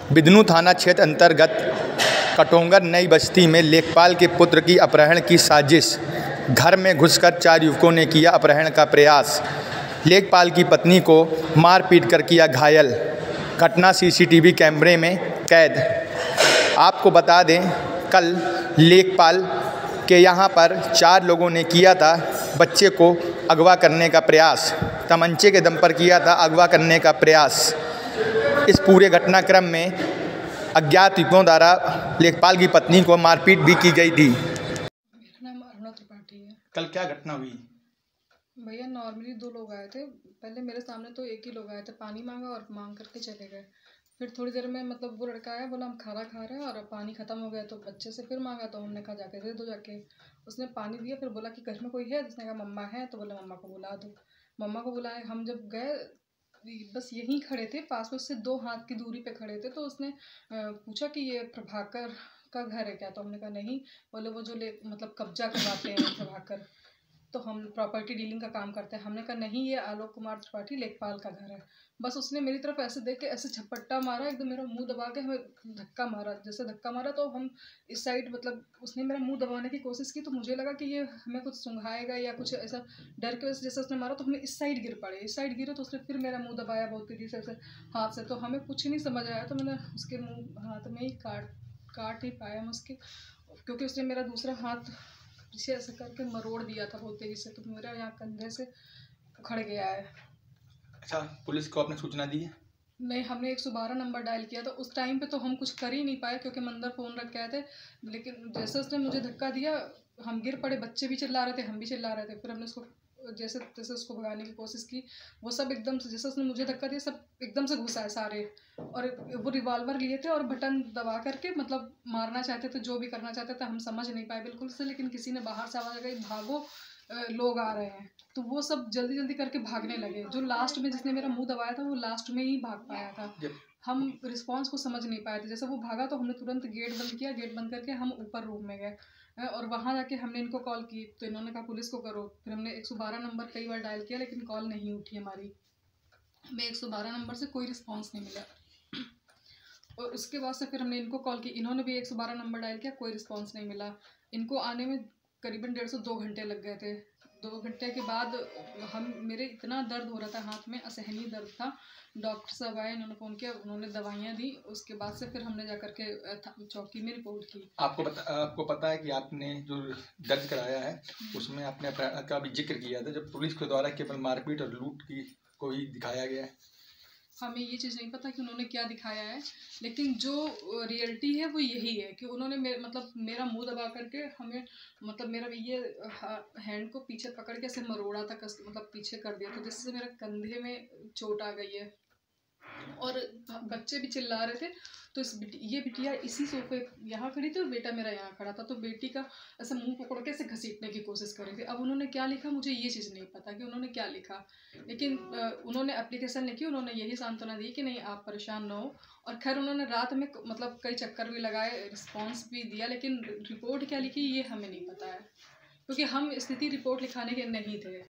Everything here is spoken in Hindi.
बिदनू थाना क्षेत्र अंतर्गत कटोंगर नई बस्ती में लेखपाल के पुत्र की अपहरण की साजिश। घर में घुसकर 4 युवकों ने किया अपहरण का प्रयास। लेखपाल की पत्नी को मारपीट कर किया घायल। घटना सीसीटीवी कैमरे में कैद। आपको बता दें, कल लेखपाल के यहाँ पर 4 लोगों ने किया था बच्चे को अगवा करने का प्रयास। तमंचे के दम पर किया था अगवा करने का प्रयास। इस पूरे घटनाक्रम में अज्ञात युवकों द्वारा लेखपाल की पत्नी को मारपीट भी की गई थी। मेरा नाम अरुणा त्रिपाठी है। कल क्या घटना हुई? भैया नॉर्मली 2 लोग आए थे। पहले मेरे सामने तो एक ही लोग आए थे, पानी मांगा और मांग करके चले गए। फिर थोड़ी देर में मतलब वो लड़का आया, बोला हम खाना खा रहे हैं और पानी ख़त्म हो गया, तो बच्चे से फिर मांगा, तो हमने कहा जाके दे दो जाके। उसने पानी दिया, फिर बोला कि घर में कोई है? जिसने कहा मम्मा है, तो बोला मम्मा को बुला दो। मम्मा को बुलाए। हम जब गए, बस यहीं खड़े थे, पास में उससे 2 हाथ की दूरी पे खड़े थे, तो उसने पूछा कि ये प्रभाकर का घर है क्या? तो हमने कहा नहीं। बोले वो जो मतलब कब्जा करवाते हैं प्रभाकर, तो हम प्रॉपर्टी डीलिंग का काम करते हैं। हमने कहा नहीं, ये आलोक कुमार त्रिपाठी लेखपाल का घर है। बस उसने मेरी तरफ ऐसे देख के ऐसे झपट्टा मारा, एकदम मेरा मुंह दबा के हमें धक्का मारा। जैसे धक्का मारा तो हम इस साइड, मतलब उसने मेरा मुंह दबाने की कोशिश की, तो मुझे लगा कि ये हमें कुछ सूंघाएगा या कुछ ऐसा, डर के वजह से जैसे उसने मारा तो हमें इस साइड गिर पड़े। इस साइड गिरे तो उसने फिर मेरा मुँह दबाया बहुत तेज़ी से ऐसे हाथ से, तो हमें कुछ नहीं समझ आया, तो मैंने उसके मुँह हाथ में ही काट नहीं पाया हम उसके, क्योंकि उसने मेरा दूसरा हाथ पीछे ऐसे करके मरोड़ दिया था बहुत तेज़ी से, तो मेरा यहाँ कंधे से उखड़ गया है। अच्छा, पुलिस को आपने सूचना दी है? नहीं, हमने 112 नंबर डायल किया था। उस टाइम पे तो हम कुछ कर ही नहीं पाए, क्योंकि हम अंदर फ़ोन रख के आए थे। लेकिन जैसे उसने मुझे धक्का दिया, हम गिर पड़े, बच्चे भी चिल्ला रहे थे, हम भी चिल्ला रहे थे। फिर हमने उसको जैसे तैसे उसको भगाने की कोशिश की। वो सब एकदम से, जैसे उसने मुझे धक्का दिया, सब एकदम से घुस आए सारे, और वो रिवॉल्वर लिए थे और बटन दबा करके मतलब मारना चाहते थे, जो भी करना चाहते थे। हम समझ नहीं पाए बिल्कुल से, लेकिन किसी ने बाहर से आवाज़ लगाई, भागो लोग आ रहे हैं, तो वो सब जल्दी जल्दी करके भागने लगे। जो लास्ट में जिसने मेरा मुंह दबाया था, वो लास्ट में ही भाग पाया था। हम रिस्पांस को समझ नहीं पाए थे। जैसे वो भागा तो हमने तुरंत गेट बंद किया। गेट बंद करके हम ऊपर रूम में गए, और वहाँ जाके हमने इनको कॉल की, तो इन्होंने कहा पुलिस को करो। फिर हमने 112 नंबर कई बार डायल किया, लेकिन कॉल नहीं उठी हमारी। हमें 112 नंबर से कोई रिस्पॉन्स नहीं मिला। और उसके बाद से फिर हमने इनको कॉल की, इन्होंने भी 112 नंबर डायल किया, कोई रिस्पॉन्स नहीं मिला। इनको आने में करीबन 150-2 घंटे लग गए थे। 2 घंटे के बाद मेरे इतना दर्द हो रहा था हाथ में, असहनीय दर्द था। डॉक्टर साहब आए, इन्होंने फ़ोन किया, उन्होंने दवाइयाँ दी। उसके बाद से फिर हमने जा कर के चौकी में रिपोर्ट की। आपको पता है कि आपने जो दर्ज कराया है उसमें आपने अपराध का भी जिक्र किया था, जब पुलिस के द्वारा केवल मारपीट और लूट की को ही दिखाया गया है। हमें ये चीज़ नहीं पता कि उन्होंने क्या दिखाया है, लेकिन जो रियलिटी है वो यही है कि उन्होंने मतलब मेरा मुंह दबा करके हमें, मतलब मेरा ये हैंड को पीछे पकड़ के ऐसे मरोड़ा था, मतलब पीछे कर दिया था, जिससे मेरे कंधे में चोट आ गई है। और बच्चे भी चिल्ला रहे थे, तो ये बिटिया इसी सोफे यहाँ खड़ी थी और बेटा मेरा यहाँ खड़ा था, तो बेटी का ऐसे मुंह पकड़ के ऐसे घसीटने की कोशिश कर रही थी। अब उन्होंने क्या लिखा, मुझे ये चीज़ नहीं पता कि उन्होंने क्या लिखा, लेकिन उन्होंने एप्लीकेशन लिखी, उन्होंने यही सांत्वना दी कि नहीं आप परेशान ना हो। और खैर उन्होंने रात में मतलब कई चक्कर भी लगाए, रिस्पॉन्स भी दिया, लेकिन रिपोर्ट क्या लिखी ये हमें नहीं पता है, क्योंकि हम स्थिति रिपोर्ट लिखाने के नहीं थे।